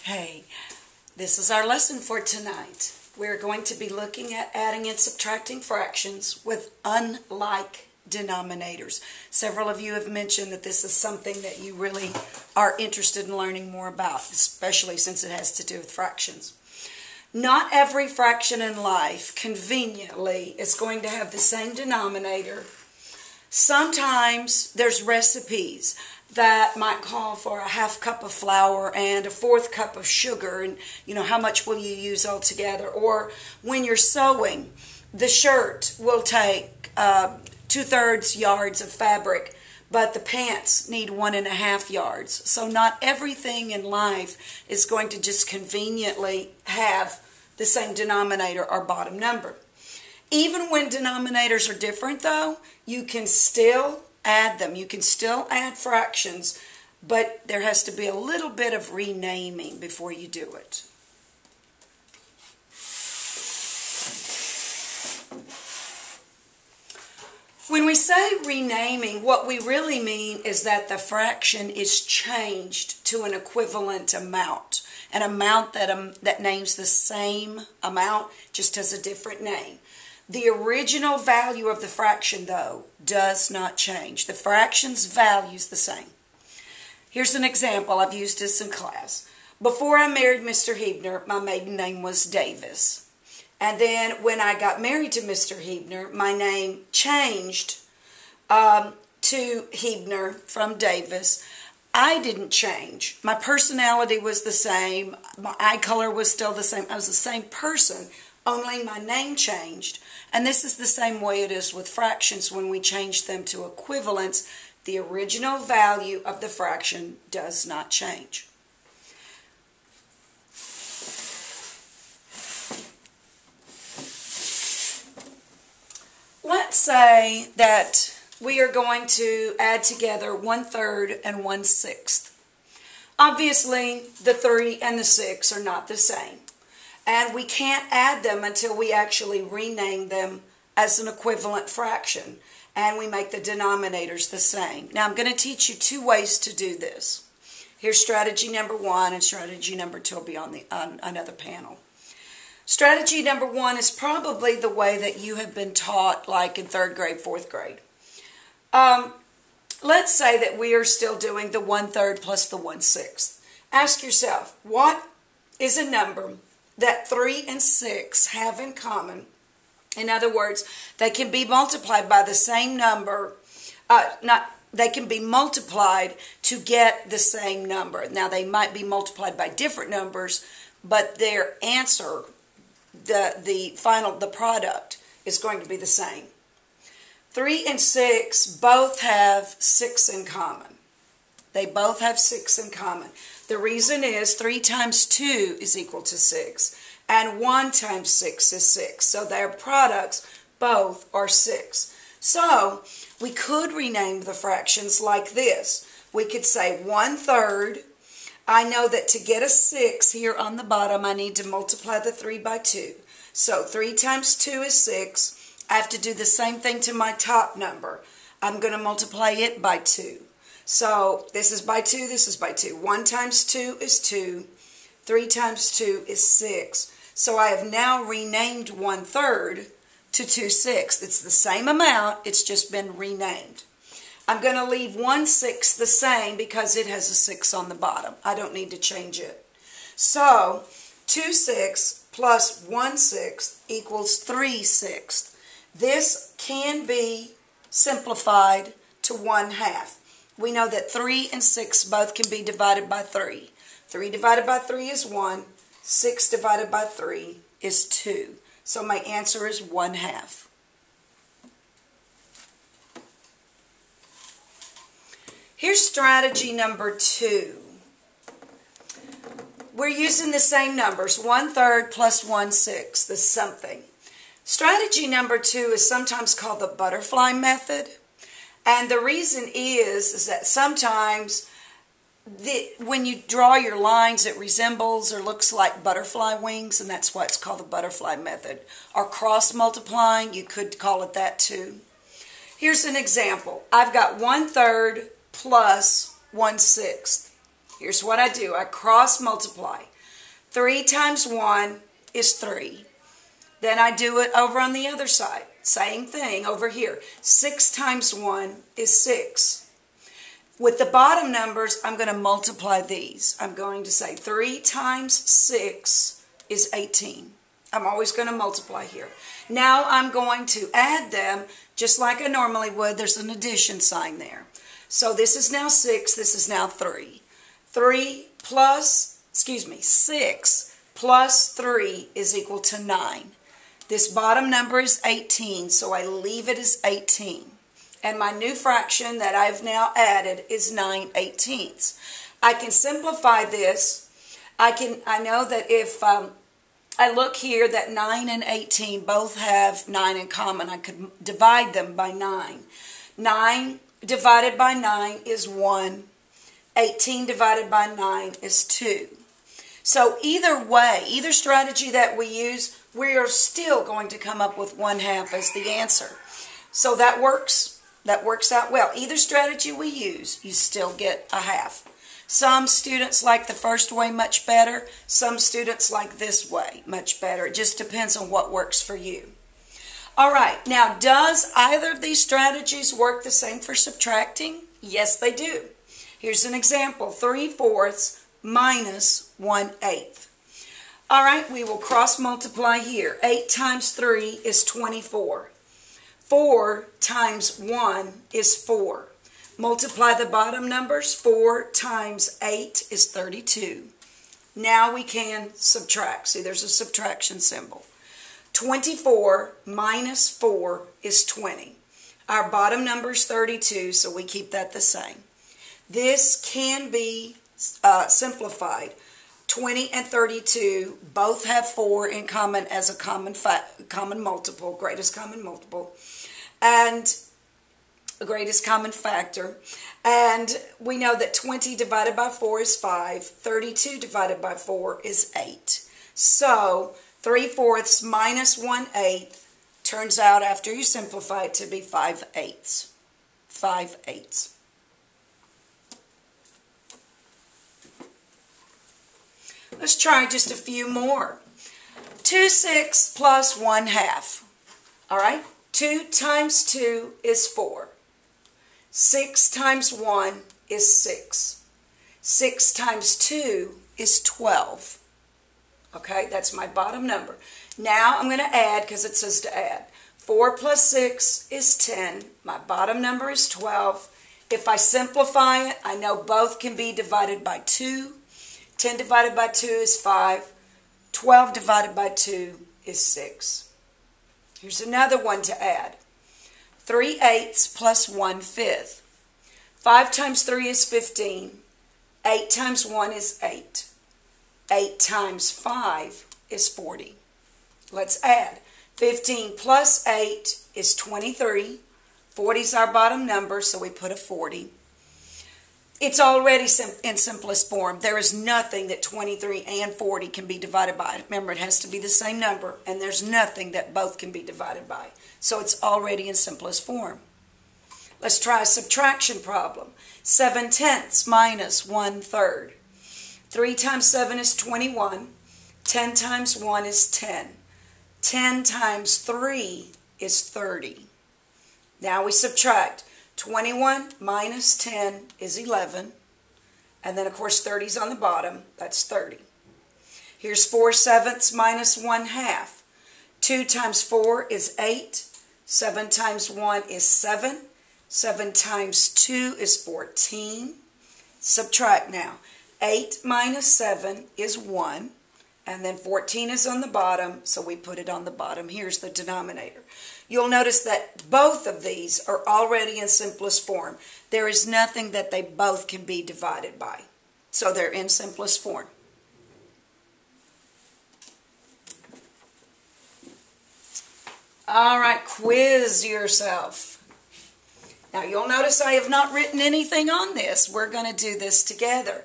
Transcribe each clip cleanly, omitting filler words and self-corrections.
Hey, this is our lesson for tonight. We're going to be looking at adding and subtracting fractions with unlike denominators. Several of you have mentioned that this is something that you really are interested in learning more about, especially since it has to do with fractions. Not every fraction in life, conveniently, is going to have the same denominator. Sometimes there's recipes that might call for a half cup of flour and a fourth cup of sugar, and how much will you use altogether? Or when you're sewing, the shirt will take 2/3 yards of fabric, but the pants need 1.5 yards. So not everything in life is going to just conveniently have the same denominator or bottom number. Even when denominators are different, though, you can still add them. You can still add fractions, but there has to be a little bit of renaming before you do it. When we say renaming, what we really mean is that the fraction is changed to an equivalent amount. An amount that names the same amount, just has a different name. The original value of the fraction, though, does not change. The fraction's value is the same. Here's an example. I've used this in class. Before I married Mr. Huebner, my maiden name was Davis. And then when I got married to Mr. Huebner, my name changed to Huebner from Davis. I didn't change. My personality was the same. My eye color was still the same. I was the same person, only my name changed. And this is the same way it is with fractions. When we change them to equivalents, the original value of the fraction does not change. Let's say that we are going to add together 1/3 and 1/6. Obviously, the 3 and the 6 are not the same. And we can't add them until we actually rename them as an equivalent fraction. And we make the denominators the same. Now, I'm going to teach you 2 ways to do this. Here's strategy number 1, and strategy number 2 will be on another panel. Strategy number 1 is probably the way that you have been taught, like in 3rd grade, 4th grade. Let's say that we are still doing the 1/3 plus the 1/6. Ask yourself, what is a number that 3 and 6 have in common? In other words, they can be multiplied by the same number. They can be multiplied to get the same number. Now, they might be multiplied by different numbers, but their answer, the product, is going to be the same. 3 and 6 both have 6 in common. They both have 6 in common. The reason is 3 times 2 is equal to 6, and 1 times 6 is 6. So their products both are 6. So we could rename the fractions like this. We could say 1/3. I know that to get a 6 here on the bottom, I need to multiply the 3 by 2. So 3 times 2 is 6. I have to do the same thing to my top number. I'm going to multiply it by 2. So this is by 2, this is by 2. 1 times 2 is 2. 3 times 2 is 6. So I have now renamed 1/3 to 2/6. It's the same amount, it's just been renamed. I'm going to leave 1/6 the same because it has a 6 on the bottom. I don't need to change it. So 2/6 plus 1/6 equals 3/6. This can be simplified to 1/2. We know that 3 and 6 both can be divided by 3. 3 divided by 3 is 1. 6 divided by 3 is 2. So my answer is 1/2. Here's strategy number 2. We're using the same numbers, 1/3 plus 1/6, the something. Strategy number 2 is sometimes called the butterfly method. And the reason is that sometimes when you draw your lines, it resembles or looks like butterfly wings, and that's why it's called the butterfly method. Or cross multiplying, you could call it that too. Here's an example. I've got 1/3 plus 1/6. Here's what I do. I cross multiply. 3 times 1 is 3. Then I do it over on the other side. Same thing over here. 6 times 1 is 6. With the bottom numbers, I'm going to multiply these. I'm going to say 3 times 6 is 18. I'm always going to multiply here. Now I'm going to add them just like I normally would. There's an addition sign there. So this is now 6. This is now 3. 6 plus 3 is equal to 9. This bottom number is 18, so I leave it as 18. And my new fraction that I've now added is 9/18. I can simplify this. I know that if I look here that 9 and 18 both have 9 in common, I could divide them by 9. 9 divided by 9 is 1. 18 divided by 9 is 2. So either way, either strategy that we use, we are still going to come up with 1/2 as the answer. So that works. That works out well. Either strategy we use, you still get a 1/2. Some students like the first way much better. Some students like this way much better. It just depends on what works for you. All right. Now, does either of these strategies work the same for subtracting? Yes, they do. Here's an example. 3/4 minus 1/8. All right. We will cross multiply here. 8 times 3 is 24. 4 times 1 is 4. Multiply the bottom numbers. 4 times 8 is 32. Now we can subtract. See, there's a subtraction symbol. 24 minus 4 is 20. Our bottom number is 32, so we keep that the same. This can be simplified. 20 and 32 both have 4 in common as a common multiple, greatest common multiple, and greatest common factor. And we know that 20 divided by 4 is 5. 32 divided by 4 is 8. So 3/4 minus 1/8 turns out, after you simplify it, to be 5/8. 5/8. Let's try just a few more. 2/6 plus 1/2. All right? 2 times 2 is 4. 6 times 1 is 6. 6 times 2 is 12. Okay, that's my bottom number. Now I'm going to add, because it says to add. 4 plus 6 is 10. My bottom number is 12. If I simplify it, I know both can be divided by 2. 10 divided by 2 is 5. 12 divided by 2 is 6. Here's another one to add. 3/8 plus 1/5. 5 times 3 is 15. 8 times 1 is 8. 8 times 5 is 40. Let's add. 15 plus 8 is 23. 40 is our bottom number, so we put a 40. It's already in simplest form. There is nothing that 23 and 40 can be divided by. Remember, it has to be the same number, and there's nothing that both can be divided by. So it's already in simplest form. Let's try a subtraction problem. 7/10 minus 1/3. 3 times 7 is 21. 10 times 1 is 10. 10 times 3 is 30. Now we subtract. 21 minus 10 is 11. And then, of course, 30 is on the bottom. That's 30. Here's 4/7 minus 1/2. 2 times 4 is 8. 7 times 1 is 7. 7 times 2 is 14. Subtract now. 8 minus 7 is 1. And then 14 is on the bottom, so we put it on the bottom. Here's the denominator. You'll notice that both of these are already in simplest form. There is nothing that they both can be divided by. So they're in simplest form. All right, quiz yourself. Now you'll notice I have not written anything on this. We're going to do this together.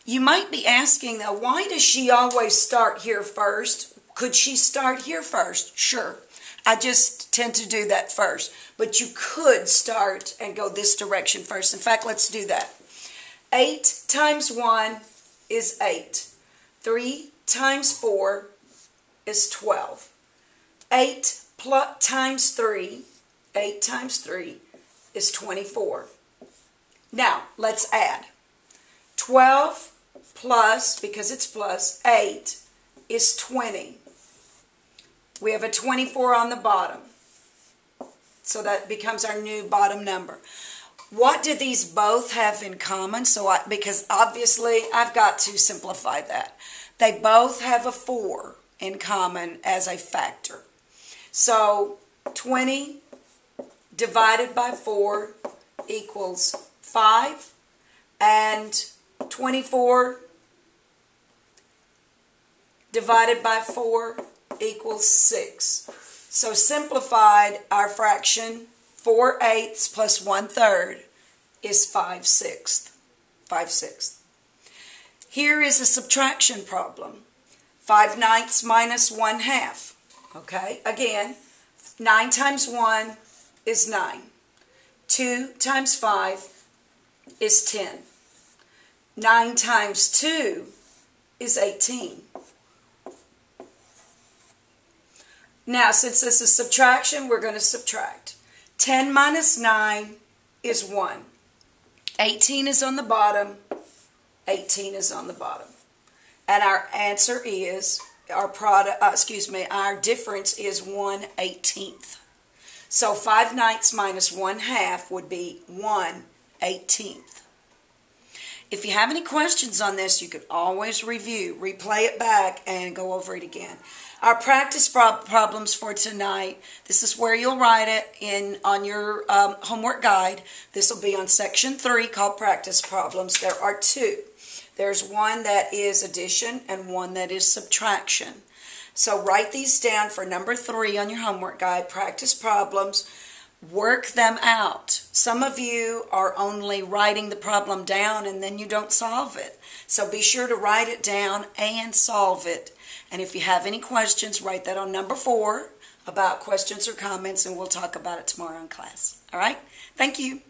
You might be asking, though, why does she always start here first? Could she start here first? Sure. I just tend to do that first. But you could start and go this direction first. In fact, let's do that. 8 times 1 is 8. 3 times 4 is 12. 8 times 3 is 24. Now, let's add. 12 plus, because it's plus, 8 is 20. We have a 24 on the bottom. So that becomes our new bottom number. What do these both have in common? Because obviously I've got to simplify that. They both have a 4 in common as a factor. So 20 divided by 4 equals 5, and 24 divided by 4 equals 6. So simplified, our fraction 4/8 plus 1/3 is 5/6. 5/6. Here is a subtraction problem. 5/9 minus 1/2. Okay, again, 9 times 1 is 9. 2 times 5 is 10. 9 times 2 is 18. Now, since this is subtraction, we're going to subtract. 10 minus 9 is 1. 18 is on the bottom. 18 is on the bottom. And our answer is, our difference is 1/18. So 5/9 minus 1/2 would be 1/18. If you have any questions on this, you could always replay it back, and go over it again. Our practice problems for tonight, this is where you'll write it on your homework guide. This will be on section 3 called practice problems. There are 2. There's one that is addition and one that is subtraction. So write these down for number 3 on your homework guide, practice problems. Work them out. Some of you are only writing the problem down and then you don't solve it. So be sure to write it down and solve it. And if you have any questions, write that on number 4 about questions or comments, and we'll talk about it tomorrow in class. All right? Thank you.